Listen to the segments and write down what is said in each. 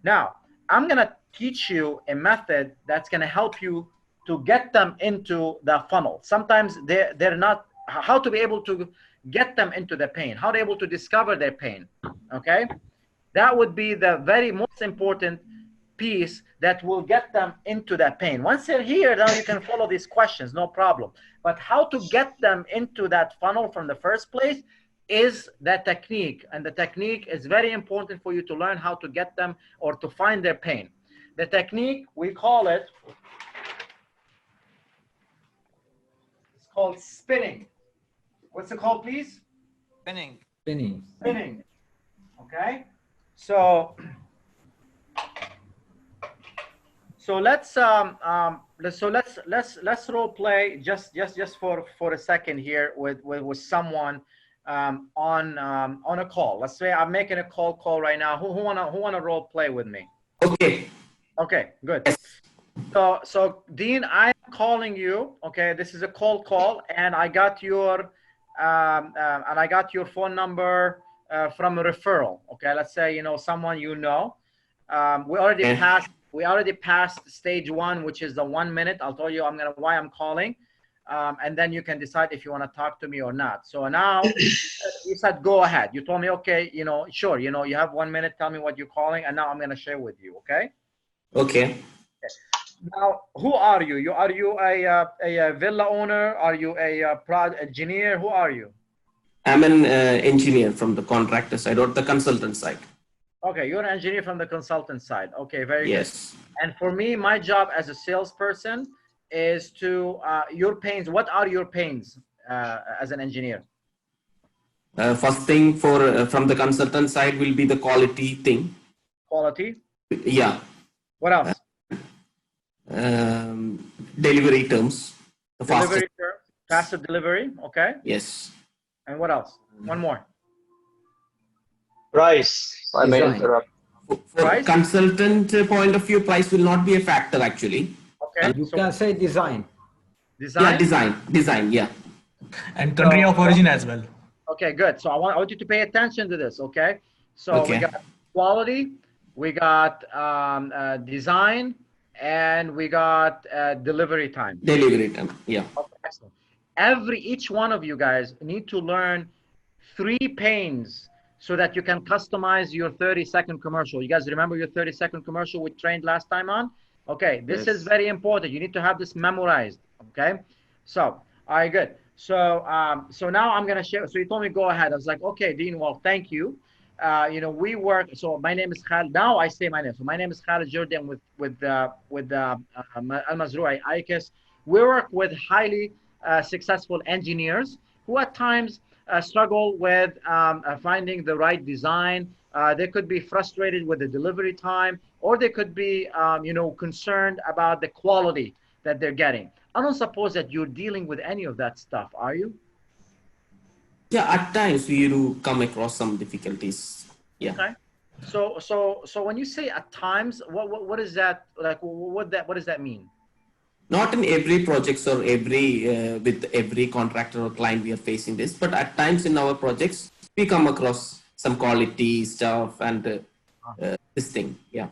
Now, I'm going to teach you a method that's going to help you to get them into the funnel. Sometimes they're not, how to be able to get them into the pain, how to be able to discover their pain, okay? That would be the very most important piece that will get them into that pain. Once they're here, now you can follow these questions, no problem. But how to get them into that funnel from the first place is that technique. And the technique is very important for you to learn how to get them or to find their pain. The technique, we call it, it's called spinning. What's it called, please? Spinning. Spinning. Spinning. Okay. So let's role play just for a second here with someone on a call. Let's say I'm making a call right now. Who wanna role play with me? Okay. Okay, good. So Dean, I'm calling you. Okay, this is a cold call, and I got your phone number from a referral. Okay, let's say someone we already passed stage 1, which is the 1 minute. I'll tell you why I'm calling, and then you can decide if you want to talk to me or not. So now you said go ahead. You told me okay, sure, you have 1 minute. Tell me what you're calling, and now I'm gonna share with you. Okay. Okay. Now, who are you? Are you a villa owner? Are you a prod engineer? Who are you? I'm an engineer from the contractor side or the consultant side. Okay, you're an engineer from the consultant side. Okay, very yes. good. And for me, my job as a salesperson is to your pains. What are your pains as an engineer? First thing from the consultant side will be the quality thing. Quality? Yeah. What else? Delivery terms. The delivery terms, faster delivery. Okay. Yes. And what else? One more. Price. I may interrupt. For consultant point of view, price will not be a factor actually. Okay. You can say design. Yeah, design. Yeah. And country of origin as well. Okay, good. So I want you to pay attention to this. Okay. So we got quality, we got design, and we got delivery time. Delivery time. Yeah. Okay, excellent. Each one of you guys need to learn 3 pains so that you can customize your 30-second commercial. You guys remember your 30-second commercial we trained last time on? Okay, this is very important. You need to have this memorized. Okay, so all right, good. So now I'm gonna share. So you told me go ahead. I was like, okay, Dean. Well, thank you. We work. So my name is Khalid. Now I say my name. So my name is Khalid Jurdi. I'm with Al-Mazrou'i ICAS. We work with highly successful engineers who at times struggle with finding the right design. They could be frustrated with the delivery time, or they could be, concerned about the quality that they're getting. I don't suppose that you're dealing with any of that stuff, are you? Yeah, at times we do come across some difficulties. Yeah. Okay. So when you say at times, what is that like? What does that mean? Not in every projects or with every contractor or client we are facing this, but at times in our projects we come across some quality stuff and this thing. Yeah.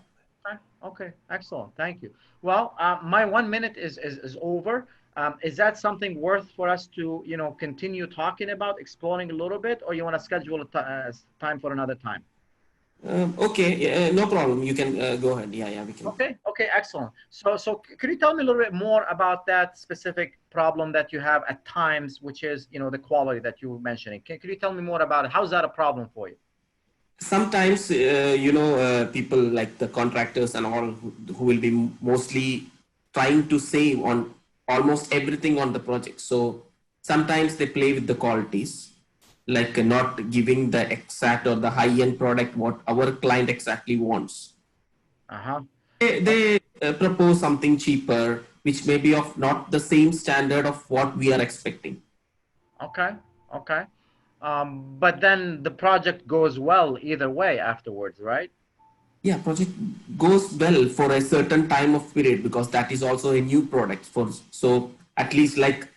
Okay, excellent. Thank you. Well, my 1 minute is over. Is that something worth for us to continue talking about, exploring a little bit, or you want to schedule a time for another time? Okay, no problem. You can go ahead. Yeah, we can. Okay, excellent. So could you tell me a little bit more about that specific problem that you have at times, which is the quality that you were mentioning? Could you tell me more about it? How's that a problem for you? Sometimes people like the contractors and all who will be mostly trying to save on almost everything on the project. So sometimes they play with the qualities, like not giving the exact or the high-end product what our client exactly wants. They propose something cheaper, which may be of not the same standard of what we are expecting. Okay. But then the project goes well either way afterwards, right? Yeah, project goes well for a certain time of period because that is also a new product so at least like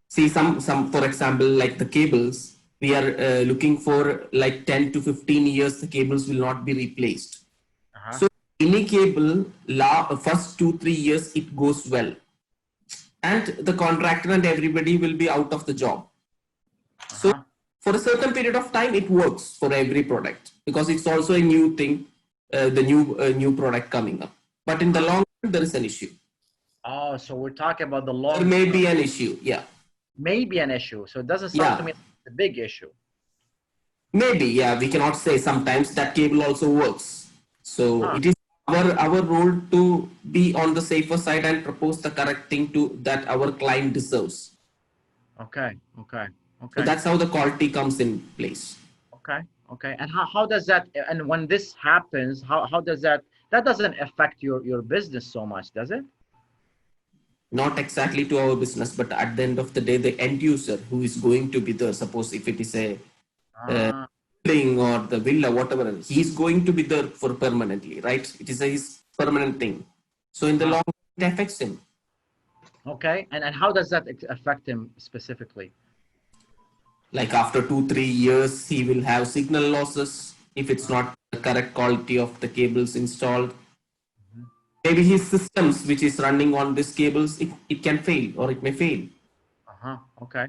see some for example like the cables we are looking for like 10 to 15 years the cables will not be replaced. So any cable, first 2-3 years, it goes well. And the contractor and everybody will be out of the job. So for a certain period of time, it works for every product because it's also a new thing, the new product coming up. But in the long run, there is an issue. Oh, so we're talking about the long. There may be an issue, yeah. Maybe an issue. So it doesn't sound to me like it's a big issue. Maybe, yeah. We cannot say. Sometimes that cable also works. So it is our role to be on the safer side and propose the correct thing to that our client deserves. Okay. So that's how the quality comes in place. Okay. And how does that, and when this happens, how does that doesn't affect your business so much, does it? Not exactly to our business, but at the end of the day, the end user who is going to be there, suppose if it is a building or the villa, whatever, he's going to be there for permanently, right? It is his permanent thing. So in the long run, it affects him. Okay. And how does that affect him specifically? Like after 2-3 years, he will have signal losses if it's not the correct quality of the cables installed. Maybe his systems, which is running on these cables, it can fail or it may fail. Okay.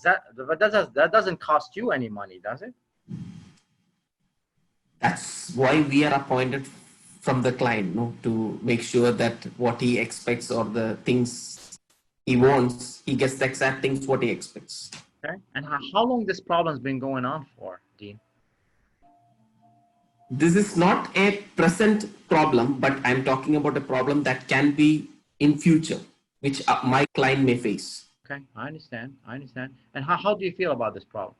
That doesn't cost you any money, does it? That's why we are appointed from the client, no, to make sure that what he expects or the things he wants, he gets the exact things what he expects. Okay. And how long this problem's been going on for, Dean? This is not a present problem, but I'm talking about a problem that can be in future, which my client may face. Okay, I understand. And how do you feel about this problem?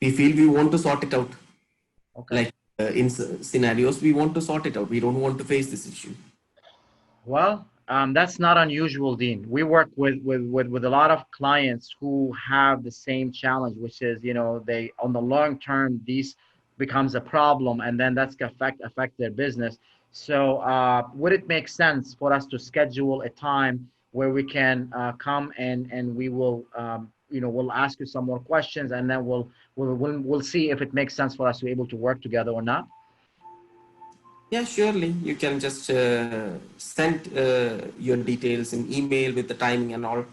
We feel we want to sort it out. Okay. Like in scenarios, we want to sort it out. We don't want to face this issue. Well, that's not unusual, Dean. We work with a lot of clients who have the same challenge, which is, they on the long term, these becomes a problem, and then that's gonna affect their business. So would it make sense for us to schedule a time where we can come and we will we'll ask you some more questions, and then we'll see if it makes sense for us to be able to work together or not? Yeah, surely. You can just send your details in email with the timing and all.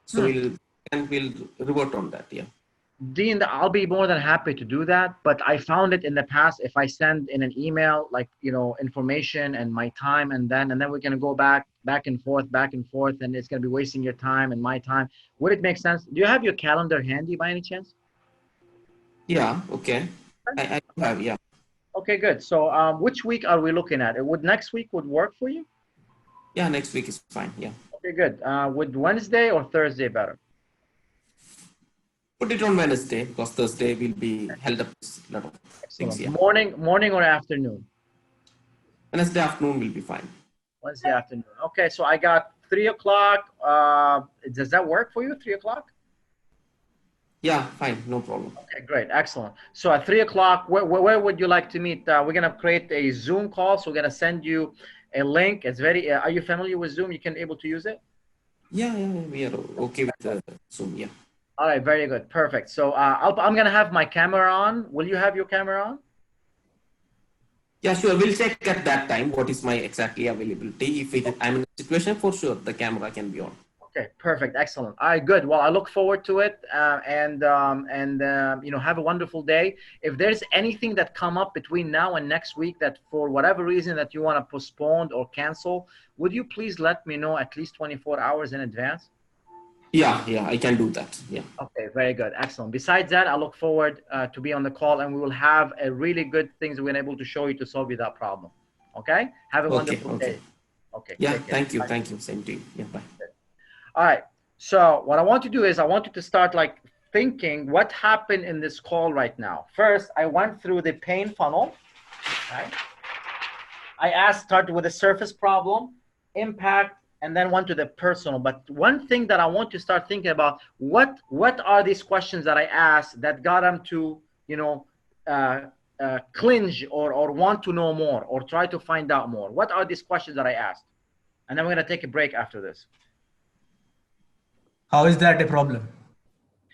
So we'll revert on that. Yeah. Dean, I'll be more than happy to do that. But I found it in the past, if I send in an email, like, information and my time, and then we're going to go back and forth, and it's going to be wasting your time and my time. Would it make sense? Do you have your calendar handy by any chance? Yeah. Okay. I have. Yeah. Okay, good. So which week are we looking at? Would next week would work for you? Yeah, next week is fine. Yeah. Okay, good. Would Wednesday or Thursday better? Put it on Wednesday because Thursday will be held up with a lot of things. Yeah. Morning or afternoon? Wednesday afternoon will be fine. Wednesday afternoon. Okay, so I got 3 o'clock. Does that work for you? 3 o'clock? Yeah, fine, no problem. Okay, great, excellent. So at 3 o'clock, where would you like to meet? We're gonna create a Zoom call, so we're gonna send you a link. It's very. Are you familiar with Zoom? You can able to use it? Yeah, we are okay with Zoom. Yeah. All right, very good, perfect. So I'm gonna have my camera on. Will you have your camera on? Yeah, sure. We'll check at that time what is my exactly availability. If I'm in a situation, for sure the camera can be on. Okay, perfect, excellent. All right, good. Well, I look forward to it, and have a wonderful day. If there's anything that come up between now and next week that for whatever reason that you want to postpone or cancel, would you please let me know at least 24 hours in advance? Yeah, I can do that. Yeah. Okay, very good, excellent. Besides that, I look forward to be on the call, and we will have a really good things we're able to show you to solve you that problem. Okay, have a wonderful day. Okay. Yeah, thank you. Same to you. Yeah, bye. All right. So what I want to do is I want you to start like thinking what happened in this call right now. First, I went through the pain funnel. Right? I started with the surface problem, impact, and then went to the personal. But one thing that I want to start thinking about, what are these questions that I asked that got them to, clinch or want to know more or try to find out more? What are these questions that I asked? And then we're going to take a break after this. How is that a problem?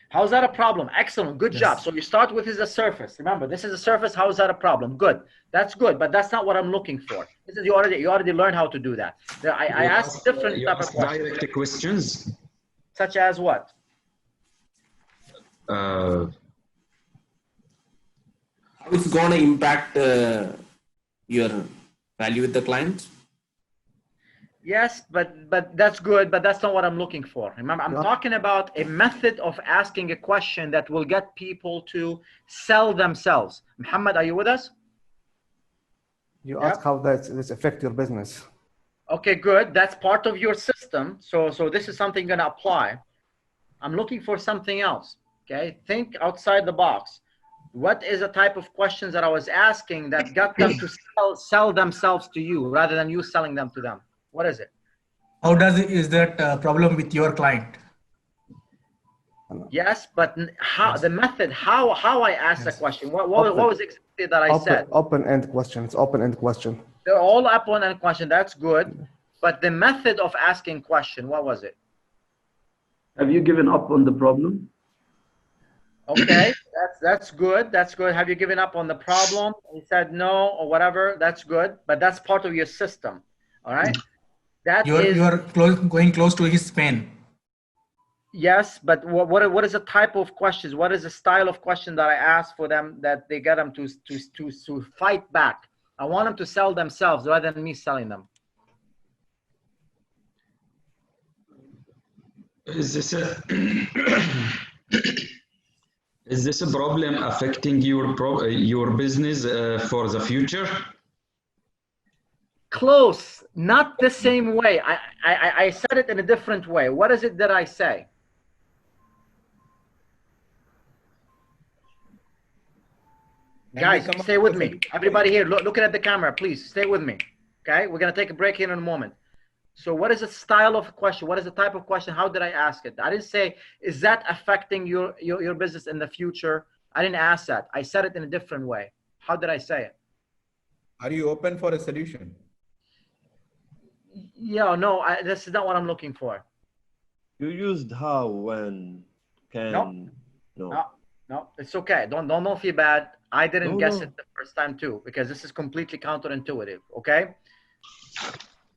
How's that a problem? Excellent. Good Yes. job. So you start with is a surface. Remember, this is a surface. How is that a problem? Good. That's good, but that's not what I'm looking for. This is you already learned how to do that. I ask different You type of ask questions. direct questions. Such as what? Uh, How it's gonna impact your value with the client? Yes, but that's good, but that's not what I'm looking for. Remember, I'm talking about a method of asking a question that will get people to sell themselves. Muhammad, are you with us? You Yep. ask how this affect your business. Okay, good. That's part of your system. So this is something going to apply. I'm looking for something else. Okay, think outside the box. What is the type of questions that I was asking that got them to sell themselves to you rather than you selling them to them? What is it? How is that problem with your client? Yes, but how Yes. the method, how I asked the Yes. question, what was exactly that I said? Open-end question. It's open-end question. They're all up on a question. That's good, but the method of asking question, what was it? Have you given up on the problem? Okay, that's good. That's good. Have you given up on the problem? He said no or whatever. That's good, but that's part of your system. All right. That You is are going close to his pain. yes, but what is the type of questions? What is the style of question that I ask for them that they get them to fight back? I want them to sell themselves rather than me selling them. is this a is this a problem affecting your business for the future? Close, not the same way. I said it in a different way. What is it that I say? Guys, stay with me. Everybody here, looking at the camera, please stay with me. Okay, we're gonna take a break here in a moment. So what is the style of question? What is the type of question? How did I ask it? I didn't say, is that affecting your business in the future? I didn't ask that. I said it in a different way. How did I say it? Are you open for a solution? Yeah, no, this is not what I'm looking for. You used how, when, can, No, it's okay. Don't feel bad. I didn't No, guess no. it the first time too, because this is completely counterintuitive. Okay.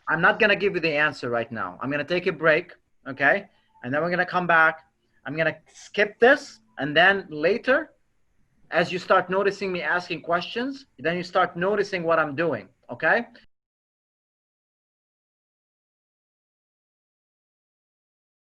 I'm not gonna give you the answer right now. I'm gonna take a break, okay? And then we're gonna come back. I'm gonna skip this, and then later, as you start noticing me asking questions, then you start noticing what I'm doing, okay?